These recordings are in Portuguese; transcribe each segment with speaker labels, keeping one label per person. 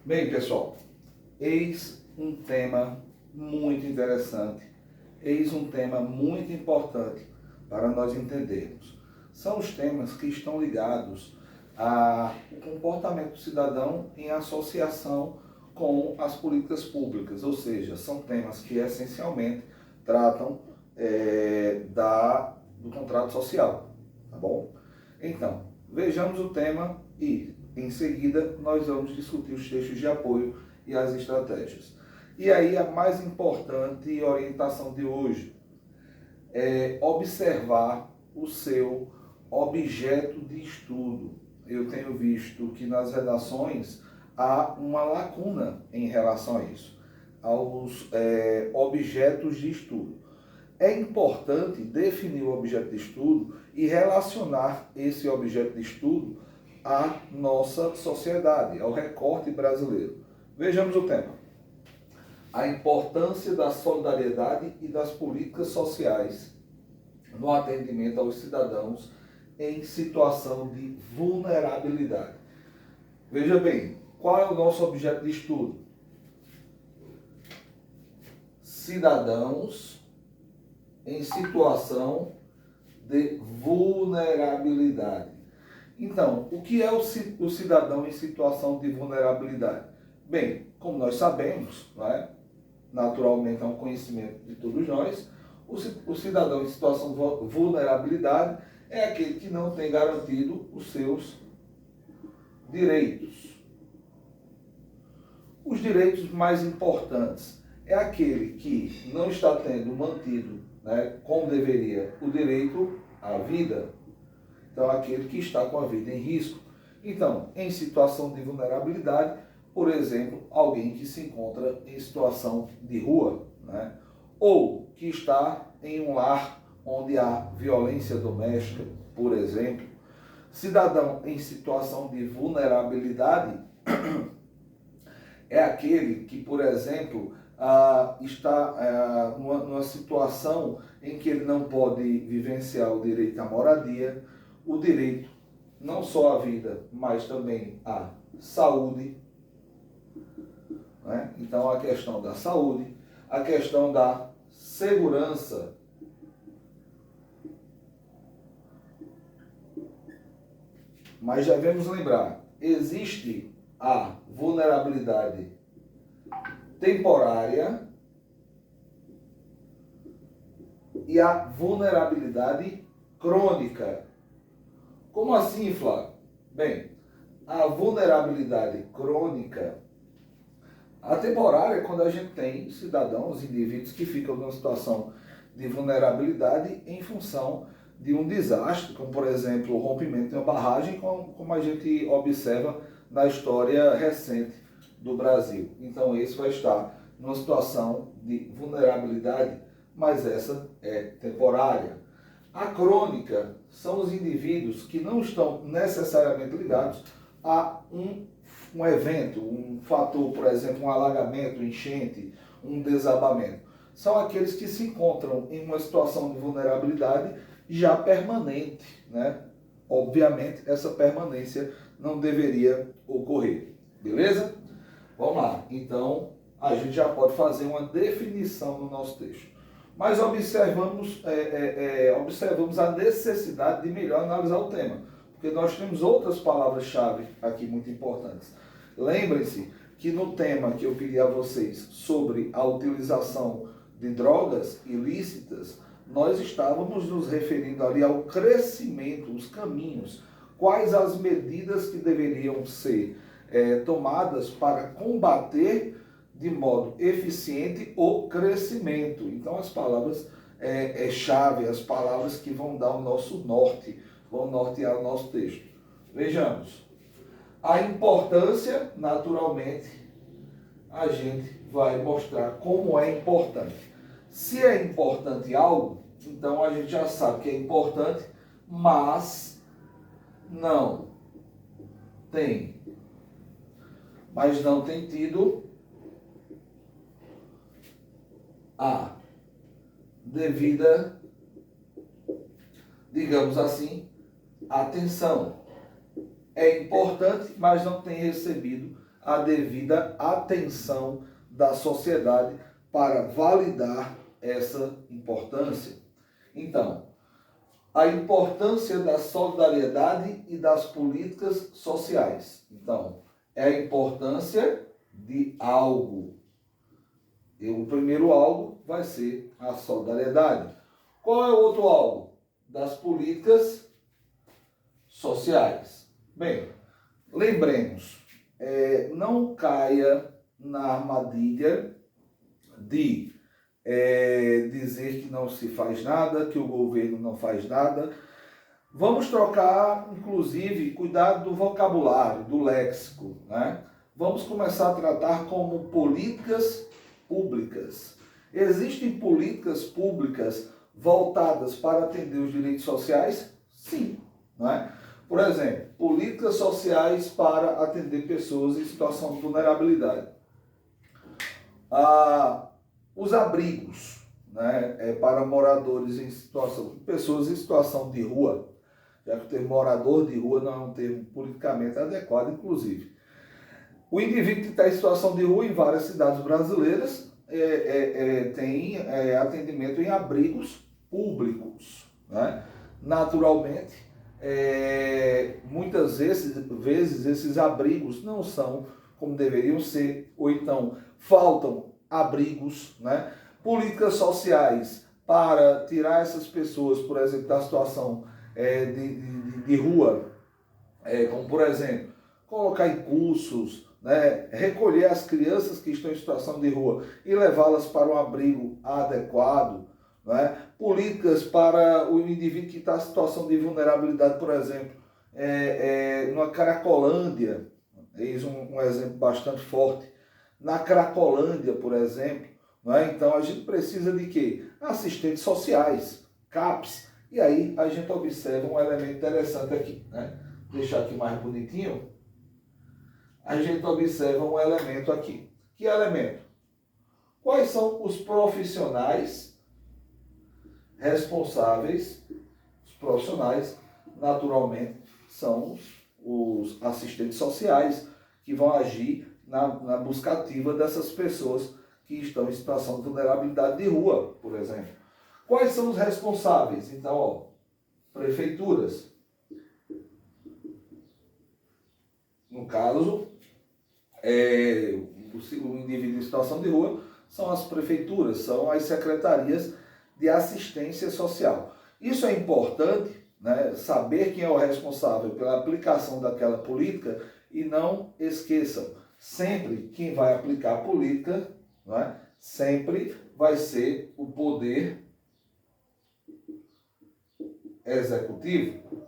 Speaker 1: Bem, pessoal, eis um tema muito interessante, eis um tema muito importante para nós entendermos. São os temas que estão ligados ao comportamento do cidadão em associação com as políticas públicas, ou seja, são temas que essencialmente tratam do contrato social, tá bom? Então, vejamos o tema e, em seguida, nós vamos discutir os textos de apoio e as estratégias. E aí, a mais importante orientação de hoje é observar o seu objeto de estudo. Eu tenho visto que nas redações há uma lacuna em relação a isso, aos objetos de estudo. É importante definir o objeto de estudo e relacionar esse objeto de estudo à nossa sociedade, ao recorte brasileiro. Vejamos o tema. A importância da solidariedade e das políticas sociais no atendimento aos cidadãos em situação de vulnerabilidade. Veja bem, qual é o nosso objeto de estudo? Cidadãos em situação de vulnerabilidade. Então, o que é o cidadão em situação de vulnerabilidade? Bem, como nós sabemos, não é? Naturalmente é um conhecimento de todos nós, o cidadão em situação de vulnerabilidade é aquele que não tem garantido os seus direitos. Os direitos mais importantes é aquele que não está tendo mantido, como deveria, o direito à vida. Então, aquele que está com a vida em risco. Então, em situação de vulnerabilidade, por exemplo, alguém que se encontra em situação de rua, ou que está em um lar onde há violência doméstica, por exemplo. Cidadão em situação de vulnerabilidade é aquele que, por exemplo, está numa situação em que ele não pode vivenciar o direito à moradia, o direito não só à vida, mas também à saúde. Então, a questão da saúde, a questão da segurança. Mas já devemos lembrar, existe a vulnerabilidade temporária e a vulnerabilidade crônica. Como assim, Flávio? Bem, a vulnerabilidade crônica, a temporária é quando a gente tem cidadãos, indivíduos que ficam numa situação de vulnerabilidade em função de um desastre, como por exemplo o rompimento de uma barragem, como a gente observa na história recente do Brasil. Então esse vai estar numa situação de vulnerabilidade, mas essa é temporária. A crônica são os indivíduos que não estão necessariamente ligados a um evento, um fator, por exemplo, um alagamento, um enchente, um desabamento. São aqueles que se encontram em uma situação de vulnerabilidade já permanente, Obviamente, essa permanência não deveria ocorrer. Beleza? Vamos lá. Então, a gente já pode fazer uma definição no nosso texto. Mas observamos a necessidade de melhor analisar o tema, porque nós temos outras palavras-chave aqui muito importantes. Lembrem-se que no tema que eu pedi a vocês sobre a utilização de drogas ilícitas, nós estávamos nos referindo ali ao crescimento, os caminhos, quais as medidas que deveriam ser tomadas para combater de modo eficiente o crescimento. Então as palavras chave, as palavras que vão dar o nosso norte, vão nortear o nosso texto. Vejamos. A importância, naturalmente, a gente vai mostrar como é importante. Se é importante algo, então a gente já sabe que é importante, mas não tem tido a devida, digamos assim, atenção. É importante, mas não tem recebido a devida atenção da sociedade para validar essa importância. Então, a importância da solidariedade e das políticas sociais. Então, é a importância de algo. E o primeiro algo vai ser a solidariedade. Qual é o outro algo? Das políticas sociais. Bem, lembremos, não caia na armadilha de dizer que não se faz nada, que o governo não faz nada. Vamos trocar, inclusive, cuidado do vocabulário, do léxico, né? Vamos começar a tratar como políticas públicas. Existem políticas públicas voltadas para atender os direitos sociais? Sim, não é? Por exemplo, políticas sociais para atender pessoas em situação de vulnerabilidade. Os abrigos, né, para moradores em situação, pessoas em situação de rua, já que o termo morador de rua não é um termo politicamente adequado, inclusive. O indivíduo que está em situação de rua em várias cidades brasileiras tem atendimento em abrigos públicos, né? Naturalmente, muitas vezes esses abrigos não são como deveriam ser, ou então faltam abrigos, né? Políticas sociais para tirar essas pessoas, por exemplo, da situação de rua, como por exemplo, colocar em cursos, né? Recolher as crianças que estão em situação de rua e levá-las para um abrigo adequado, né? Políticas para o indivíduo que está em situação de vulnerabilidade, por exemplo, numa Cracolândia, eis um exemplo bastante forte. Na Cracolândia, por exemplo, né? Então a gente precisa de quê? Assistentes sociais, CAPS. E aí a gente observa um elemento interessante aqui, né? Vou deixar aqui mais bonitinho. A gente observa um elemento aqui. Que elemento? Quais são os profissionais responsáveis? Os profissionais, naturalmente, são os assistentes sociais que vão agir na busca ativa dessas pessoas que estão em situação de vulnerabilidade de rua, por exemplo. Quais são os responsáveis? Então, prefeituras. No caso, o indivíduo em situação de rua são as prefeituras, são as secretarias de assistência social. Isso é importante, né, saber quem é o responsável pela aplicação daquela política e não esqueçam, sempre quem vai aplicar a política, né, sempre vai ser o poder executivo.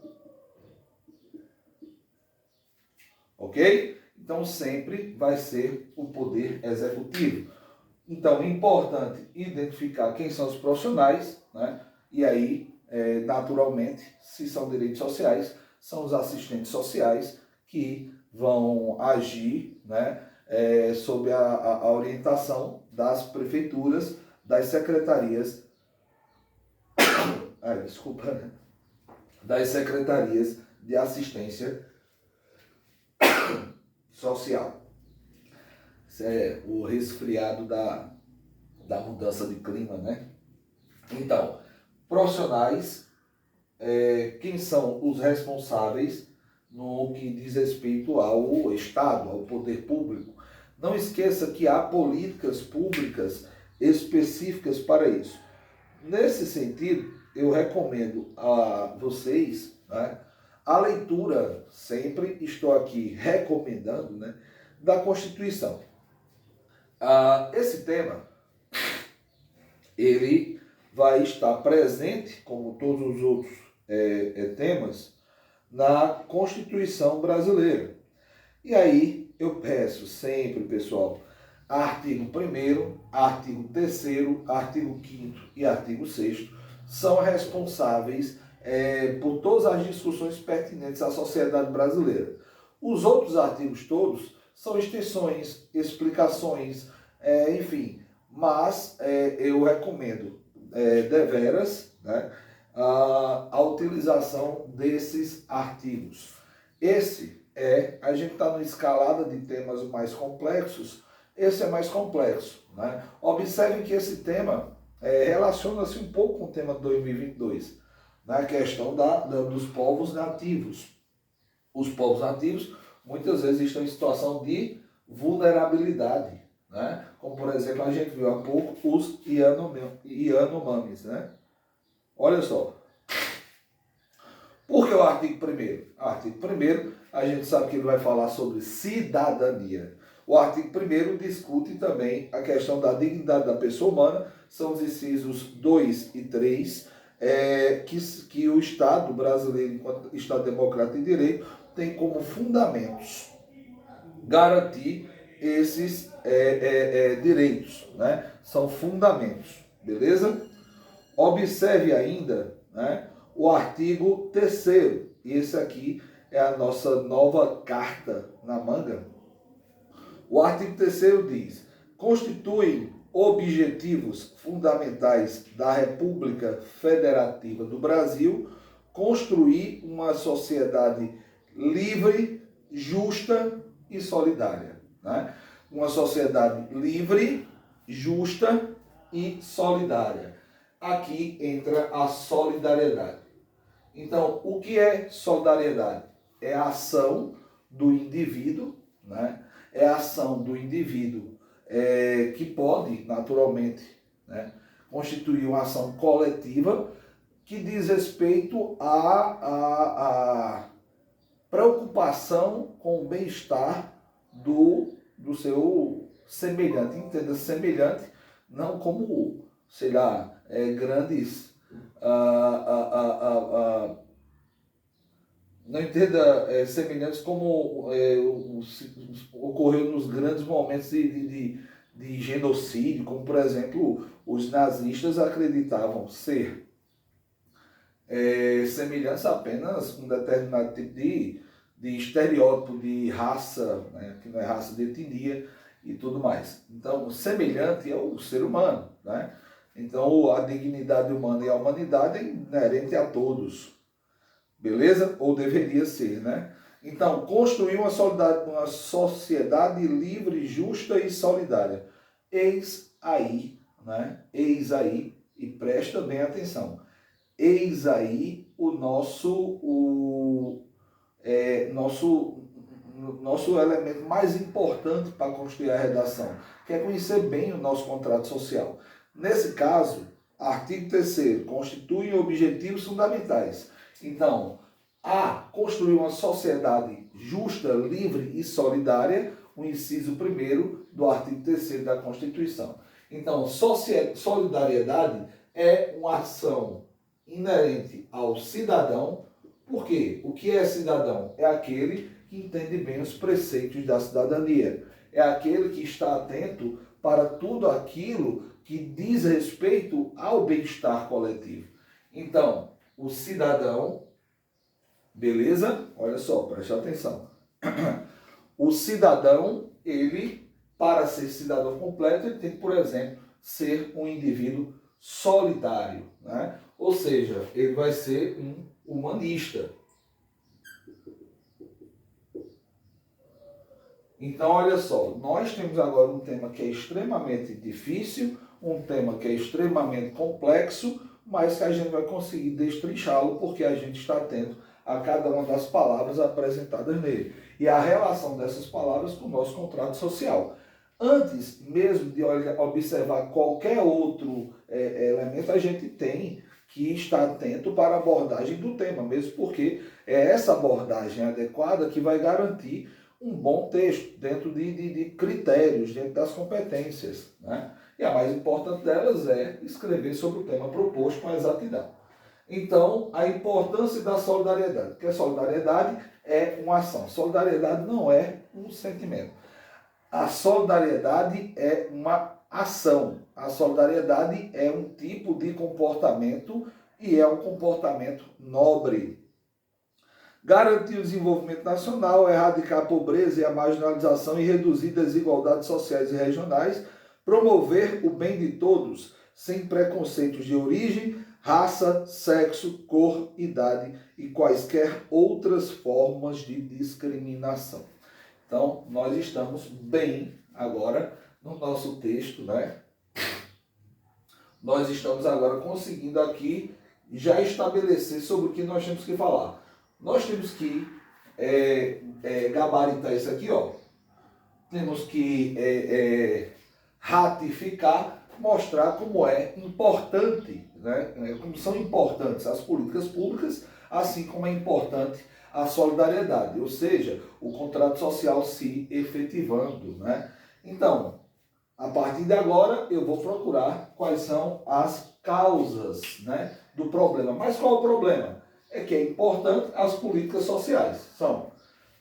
Speaker 1: Ok? Então sempre vai ser o poder executivo. Então é importante identificar quem são os profissionais, né? E aí, naturalmente, se são direitos sociais, são os assistentes sociais que vão agir, né, sob a orientação das prefeituras, das secretarias, das secretarias de assistência social. Isso é o resfriado da mudança de clima, né? Então, profissionais, quem são os responsáveis no que diz respeito ao Estado, ao poder público. Não esqueça que há políticas públicas específicas para isso. Nesse sentido, eu recomendo a vocês, né, a leitura, sempre estou aqui recomendando, né, da Constituição. Esse tema, ele vai estar presente, como todos os outros temas, na Constituição brasileira. E aí eu peço sempre, pessoal, artigo 1º, artigo 3º, artigo 5º e artigo 6º são responsáveis por todas as discussões pertinentes à sociedade brasileira. Os outros artigos todos são extensões, explicações, enfim, mas eu recomendo deveras, né, a utilização desses artigos. Esse é a a gente está numa escalada de temas mais complexos, esse é mais complexo, né? Observem que esse tema relaciona-se um pouco com o tema de 2022, na questão dos povos nativos. Os povos nativos muitas vezes estão em situação de vulnerabilidade, né? Como por exemplo a gente viu há pouco os Yanomamis, né? Olha só. Por que o artigo 1º? O artigo 1º, a gente sabe que ele vai falar sobre cidadania. O artigo 1º discute também a questão da dignidade da pessoa humana, são os incisos 2 e 3, que o Estado brasileiro, enquanto Estado democrático e direito, tem como fundamentos garantir esses direitos, né? São fundamentos, beleza? Observe ainda, né, o artigo 3º, e esse aqui é a nossa nova carta na manga. O artigo 3º diz: constituem objetivos fundamentais da República Federativa do Brasil construir uma sociedade livre, justa e solidária, né? Uma sociedade livre, justa e solidária. Aqui entra a solidariedade. Então, o que é solidariedade? É a ação do indivíduo, né? É a ação do indivíduo que pode, naturalmente, né, constituir uma ação coletiva que diz respeito à preocupação com o bem-estar do seu semelhante. Entenda semelhante não como, sei lá, grandes... não entenda semelhantes como ocorreu nos grandes momentos de genocídio, como por exemplo os nazistas acreditavam ser semelhantes apenas com um determinado tipo de estereótipo de raça, né, que não é raça de etnia e tudo mais. Então, o semelhante é o ser humano, né? Então, a dignidade humana e a humanidade é inerente a todos, beleza? Ou deveria ser, né? Então, construir uma sociedade livre, justa e solidária. Eis aí, né? Eis aí, e presta bem atenção, eis aí o nosso elemento mais importante para construir a redação, que é conhecer bem o nosso contrato social. Nesse caso, artigo 3º, constitui objetivos fundamentais. Então, A, construir uma sociedade justa, livre e solidária, o inciso 1º do artigo 3º da Constituição. Então, solidariedade é uma ação inerente ao cidadão. Por quê? O que é cidadão? É aquele que entende bem os preceitos da cidadania. É aquele que está atento para tudo aquilo que diz respeito ao bem-estar coletivo. Então, o cidadão, beleza? Olha só, preste atenção. O cidadão, ele, para ser cidadão completo, ele tem que, por exemplo, ser um indivíduo solidário, né? Ou seja, ele vai ser um humanista. Então, olha só, nós temos agora um tema que é extremamente difícil, um tema que é extremamente complexo, mas que a gente vai conseguir destrinchá-lo porque a gente está atento a cada uma das palavras apresentadas nele e a relação dessas palavras com o nosso contrato social. Antes mesmo de observar qualquer outro elemento, a gente tem que estar atento para a abordagem do tema, mesmo porque é essa abordagem adequada que vai garantir um bom texto, dentro de critérios, dentro das competências, né? E a mais importante delas é escrever sobre o tema proposto com exatidão. Então, a importância da solidariedade, porque a solidariedade é uma ação. Solidariedade não é um sentimento. A solidariedade é uma ação. A solidariedade é um tipo de comportamento e é um comportamento nobre. Garantir o desenvolvimento nacional, erradicar a pobreza e a marginalização e reduzir desigualdades sociais e regionais, promover o bem de todos, sem preconceitos de origem, raça, sexo, cor, idade e quaisquer outras formas de discriminação. Então, nós estamos bem agora no nosso texto, né? Nós estamos agora conseguindo aqui já estabelecer sobre o que nós temos que falar. Nós temos que gabaritar isso aqui, ó. Temos que ratificar, mostrar como é importante, né? Como são importantes as políticas públicas, assim como é importante a solidariedade, ou seja, o contrato social se efetivando, né? Então, a partir de agora, eu vou procurar quais são as causas, né, do problema. Mas qual é o problema? É que é importante as políticas sociais,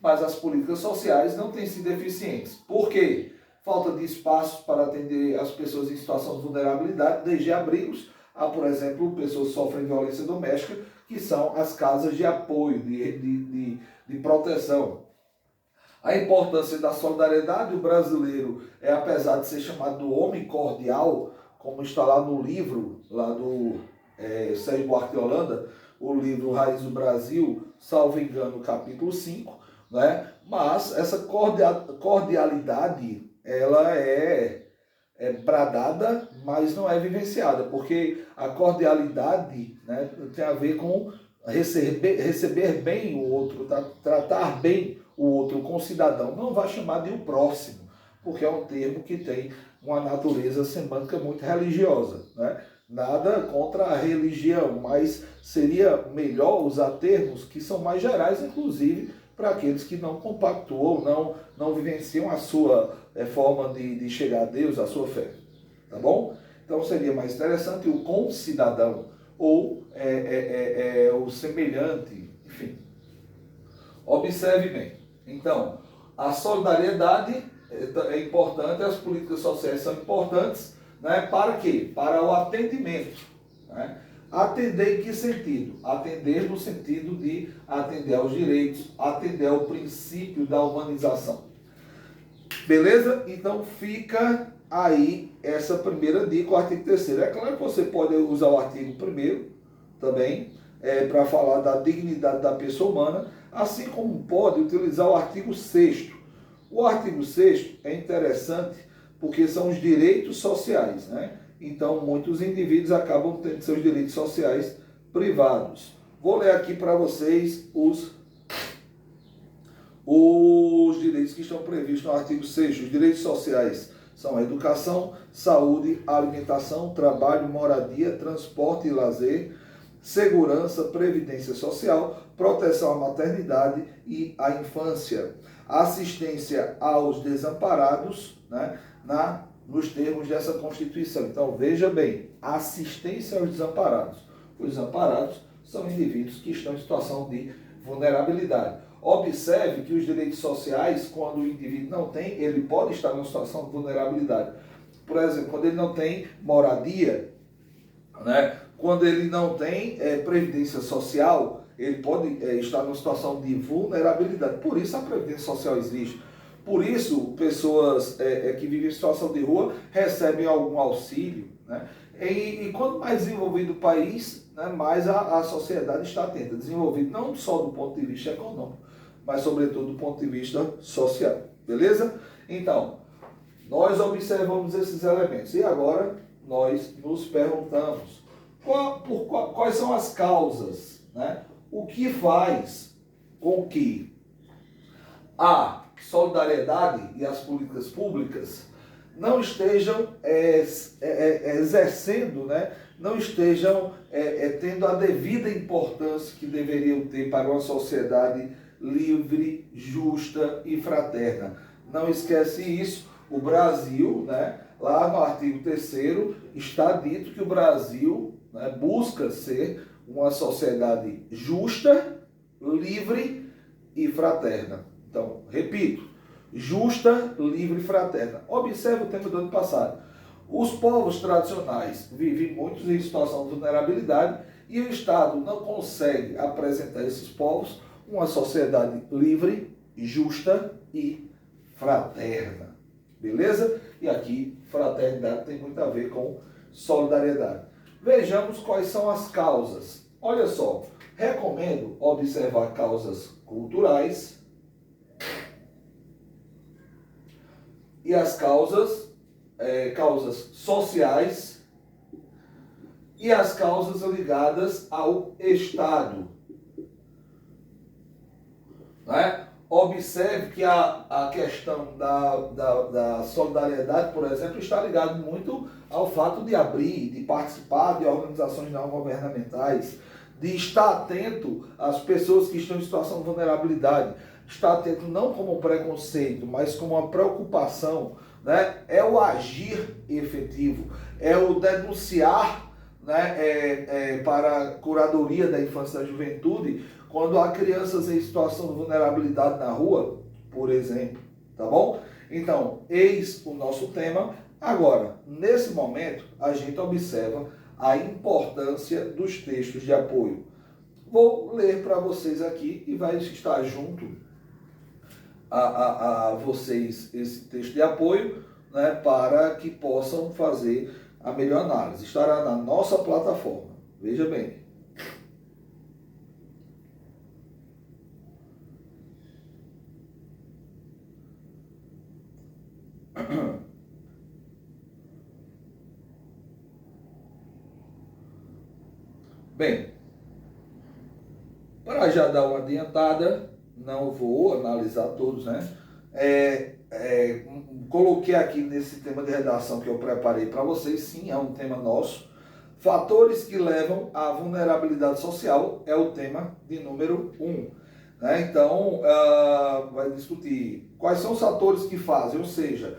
Speaker 1: mas as políticas sociais não têm sido eficientes. Por quê? Falta de espaços para atender as pessoas em situação de vulnerabilidade, desde abrigos a, por exemplo, pessoas que sofrem violência doméstica, que são as casas de apoio, de proteção. A importância da solidariedade, o brasileiro apesar de ser chamado do homem cordial, como está lá no livro, lá do Sérgio Buarque de Holanda, o livro Raiz do Brasil, salvo engano, capítulo 5, né? Mas essa cordialidade, ela é bradada, mas não é vivenciada, porque a cordialidade, né, tem a ver com receber bem o outro, tratar bem o outro com cidadão. Não vai chamar de o próximo, porque é um termo que tem uma natureza semântica muito religiosa, né? Nada contra a religião, mas seria melhor usar termos que são mais gerais, inclusive para aqueles que não compactuam, não vivenciam a sua forma de chegar a Deus, a sua fé. Tá bom? Então seria mais interessante o concidadão ou o semelhante, enfim. Observe bem. Então, a solidariedade é importante, as políticas sociais são importantes, né? Para quê? Para o atendimento, né? Atender em que sentido? Atender no sentido de atender aos direitos, atender ao princípio da humanização. Beleza? Então fica aí essa primeira dica, o artigo 3º. É claro que você pode usar o artigo 1º também, para falar da dignidade da pessoa humana, assim como pode utilizar o artigo 6º. O artigo 6º é interessante porque são os direitos sociais, né? Então, muitos indivíduos acabam tendo seus direitos sociais privados. Vou ler aqui para vocês os direitos que estão previstos no artigo 6º. Os direitos sociais são a educação, saúde, alimentação, trabalho, moradia, transporte e lazer, segurança, previdência social, proteção à maternidade e à infância, assistência aos desamparados, né, nos termos dessa Constituição. Então, veja bem, assistência aos desamparados. Os desamparados são indivíduos que estão em situação de vulnerabilidade. Observe que os direitos sociais, quando o indivíduo não tem, ele pode estar numa situação de vulnerabilidade. Por exemplo, quando ele não tem moradia, né? Quando ele não tem previdência social, ele pode estar numa situação de vulnerabilidade. Por isso a previdência social existe. Por isso, pessoas que vivem em situação de rua recebem algum auxílio, né? E quanto mais desenvolvido o país, né, mais a sociedade está atenta. Desenvolvido não só do ponto de vista econômico, mas sobretudo do ponto de vista social. Beleza? Então, nós observamos esses elementos. E agora nós nos perguntamos quais são as causas, né? O que faz com que a solidariedade e as políticas públicas não estejam exercendo, né? Não estejam tendo a devida importância que deveriam ter para uma sociedade livre, justa e fraterna. Não esquece isso, o Brasil, né, lá no artigo 3º, está dito que o Brasil, né, busca ser uma sociedade justa, livre e fraterna. Então, repito, justa, livre e fraterna. Observe o tema do ano passado. Os povos tradicionais vivem muitos em situação de vulnerabilidade e o Estado não consegue apresentar a esses povos uma sociedade livre, justa e fraterna. Beleza? E aqui, fraternidade tem muito a ver com solidariedade. Vejamos quais são as causas. Olha só, recomendo observar causas culturais, e as causas sociais e as causas ligadas ao Estado. Né? Observe que a questão da solidariedade, por exemplo, está ligado muito ao fato de abrir, de participar de organizações não governamentais, de estar atento às pessoas que estão em situação de vulnerabilidade, estar atento não como um preconceito, mas como uma preocupação, né? É o agir efetivo, é o denunciar, né? Para a curadoria da infância e da juventude, quando há crianças em situação de vulnerabilidade na rua, por exemplo, tá bom? Então, eis o nosso tema. Agora, nesse momento, a gente observa a importância dos textos de apoio. Vou ler para vocês aqui e vai estar junto a vocês esse texto de apoio, né, para que possam fazer a melhor análise. Estará na nossa plataforma. Veja bem. Bem, para já dar uma adiantada, não vou analisar todos, né? Coloquei aqui nesse tema de redação que eu preparei para vocês, sim, é um tema nosso. Fatores que levam à vulnerabilidade social é o tema de número 1. Né? Então, vai discutir quais são os fatores que fazem, ou seja,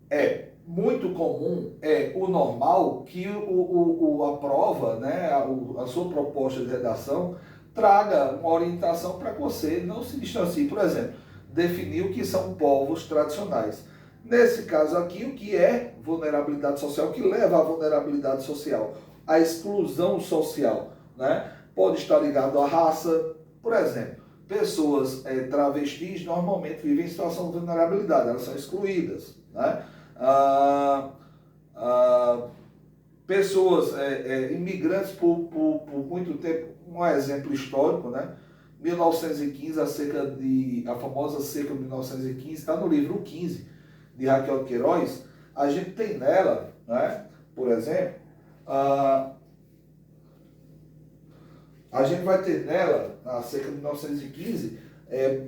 Speaker 1: é muito comum, é o normal que a prova, né, a sua proposta de redação, traga uma orientação para que você não se distancie. Por exemplo, definir o que são povos tradicionais. Nesse caso aqui, o que é vulnerabilidade social, o que leva à vulnerabilidade social? A exclusão social, né? Pode estar ligado à raça, por exemplo. Pessoas travestis normalmente vivem em situação de vulnerabilidade, elas são excluídas, né? Pessoas imigrantes por muito tempo, um exemplo histórico, né? 1915, a famosa seca de 1915, está no livro 15 de Raquel de Queiroz. A gente tem nela, né, por exemplo, a gente vai ter nela, na seca de 1915,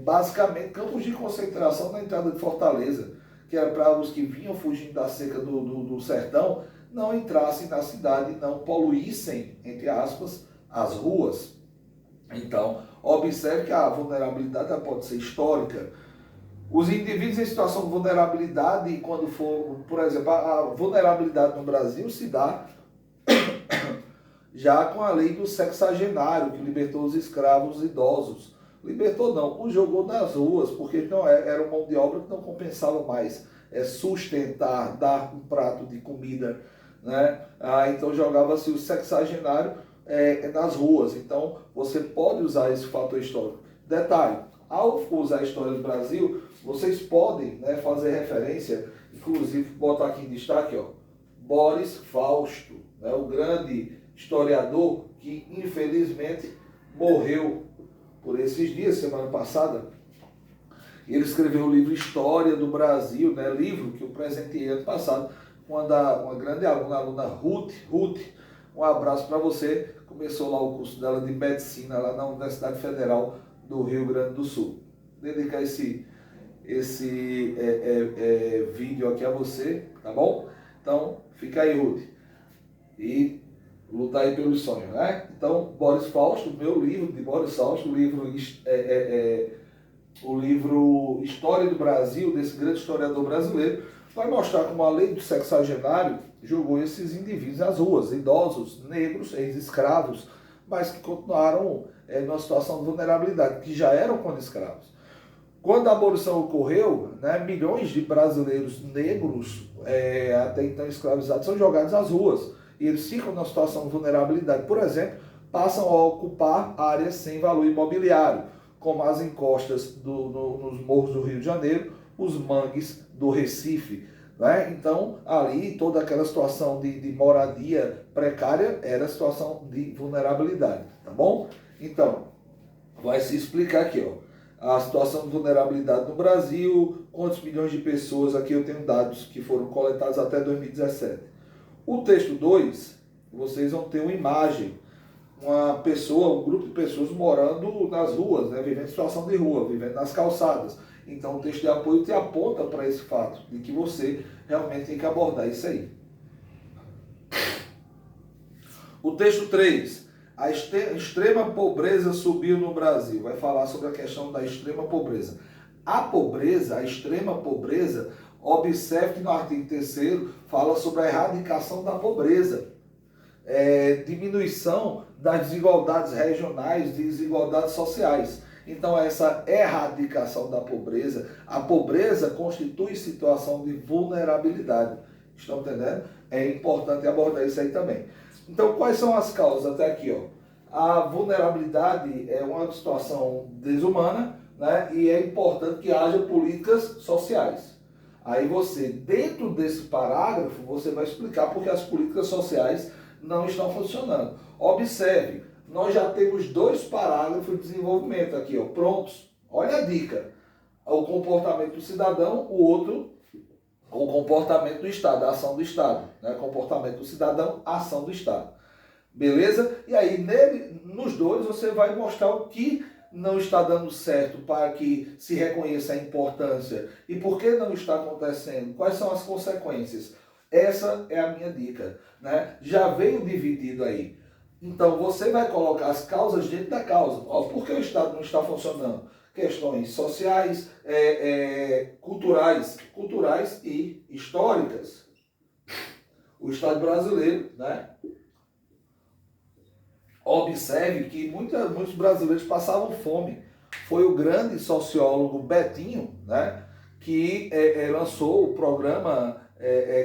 Speaker 1: basicamente campos de concentração na entrada de Fortaleza, que era para os que vinham fugindo da seca do sertão não entrassem na cidade e não poluíssem, entre aspas, as ruas. Então, observe que a vulnerabilidade pode ser histórica. Os indivíduos em situação de vulnerabilidade, quando for, por exemplo, a vulnerabilidade no Brasil se dá já com a lei do sexagenário, que libertou os escravos idosos. Libertou não, os jogou nas ruas, porque não era uma mão de obra que não compensava mais sustentar, dar um prato de comida, né? Então jogava-se o sexagenário nas ruas. Então você pode usar esse fator histórico. Detalhe, ao usar a história do Brasil, vocês podem, né, fazer referência, inclusive botar aqui em destaque, ó, Boris Fausto, né, o grande historiador que infelizmente morreu por esses dias, semana passada. Ele escreveu o livro História do Brasil, né, livro que eu presenteei ano passado com uma grande aluna, a aluna Ruth, um abraço para você, começou lá o curso dela de medicina lá na Universidade Federal do Rio Grande do Sul. Dedicar esse vídeo aqui a você, tá bom? Então, fica aí, Ruth. E lutar aí pelos sonhos, né? Então, Boris Fausto, meu livro de Boris Fausto, o livro História do Brasil, desse grande historiador brasileiro, vai mostrar como a lei do sexagenário jogou esses indivíduos às ruas, idosos, negros, ex-escravos, mas que continuaram numa situação de vulnerabilidade, que já eram quando escravos. Quando a abolição ocorreu, né, milhões de brasileiros negros, até então escravizados, são jogados às ruas. E eles ficam numa situação de vulnerabilidade. Por exemplo, passam a ocupar áreas sem valor imobiliário, como as encostas nos morros do Rio de Janeiro, os mangues do Recife. Né? Então, ali, toda aquela situação de moradia precária era situação de vulnerabilidade. Tá bom? Então, vai se explicar aqui, ó. a situação de vulnerabilidade no Brasil, quantos milhões de pessoas, aqui eu tenho dados que foram coletados até 2017. O texto 2, vocês vão ter uma imagem, uma pessoa, um grupo de pessoas morando nas ruas, né, vivendo em situação de rua, vivendo nas calçadas. Então o texto de apoio te aponta para esse fato, de que você realmente tem que abordar isso aí. O texto 3, a extrema pobreza subiu no Brasil. Vai falar sobre a questão da extrema pobreza. A pobreza, a extrema pobreza, observe que no artigo 3º fala sobre a erradicação da pobreza. Diminuição das desigualdades regionais, desigualdades sociais. Então, essa erradicação da pobreza, a pobreza constitui situação de vulnerabilidade. Estão entendendo? É importante abordar isso aí também. Então, quais são as causas? Até aqui, ó. A vulnerabilidade é uma situação desumana, né? E é importante que haja políticas sociais. Aí você, dentro desse parágrafo, você vai explicar porque as políticas sociais não estão funcionando. Observe, nós já temos 2 parágrafos de desenvolvimento aqui, ó, prontos. Olha a dica. O comportamento do cidadão, o outro, o comportamento do Estado, a ação do Estado. Né? Comportamento do cidadão, a ação do Estado. Beleza? E aí, nos 2, você vai mostrar o que não está dando certo para que se reconheça a importância e por que não está acontecendo, quais são as consequências. Essa é a minha dica, né? Já veio dividido aí. Então você vai colocar as causas dentro da causa. Por que o Estado não está funcionando? Questões sociais, culturais e históricas. O Estado brasileiro, né? Observe que muitos brasileiros passavam fome. Foi o grande sociólogo Betinho, né, que lançou o programa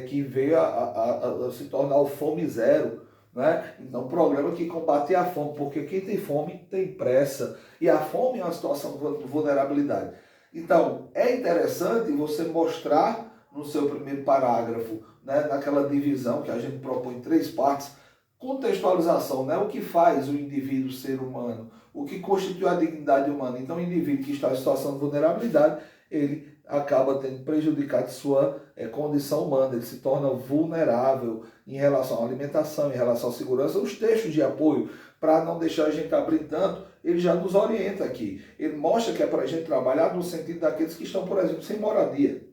Speaker 1: que veio a se tornar o Fome Zero. Né? Então, um programa que combate a fome, porque quem tem fome tem pressa. E a fome é uma situação de vulnerabilidade. Então, é interessante você mostrar no seu primeiro parágrafo, né, naquela divisão que a gente propõe em 3 partes, contextualização, né? O que faz o indivíduo ser humano, o que constitui a dignidade humana. Então, o indivíduo que está em situação de vulnerabilidade, ele acaba tendo prejudicado sua condição humana, ele se torna vulnerável em relação à alimentação, em relação à segurança. Os textos de apoio, para não deixar a gente abrir tanto, ele já nos orienta aqui. Ele mostra que é para a gente trabalhar no sentido daqueles que estão, por exemplo, sem moradia.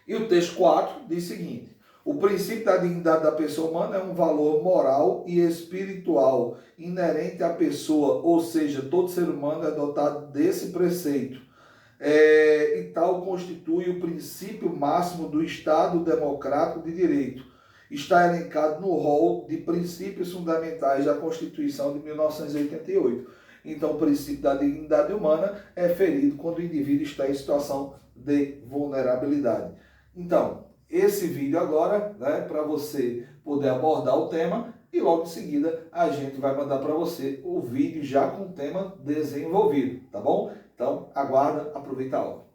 Speaker 1: E o texto 4 diz o seguinte: o princípio da dignidade da pessoa humana é um valor moral e espiritual inerente à pessoa, ou seja, todo ser humano é dotado desse preceito. E tal constitui o princípio máximo do Estado Democrático de Direito. Está elencado no rol de princípios fundamentais da Constituição de 1988. Então, o princípio da dignidade humana é ferido quando o indivíduo está em situação de vulnerabilidade. Então, esse vídeo agora, né, para você poder abordar o tema, e logo em seguida a gente vai mandar para você o vídeo já com o tema desenvolvido, tá bom? Então, aguarda, aproveita a aula.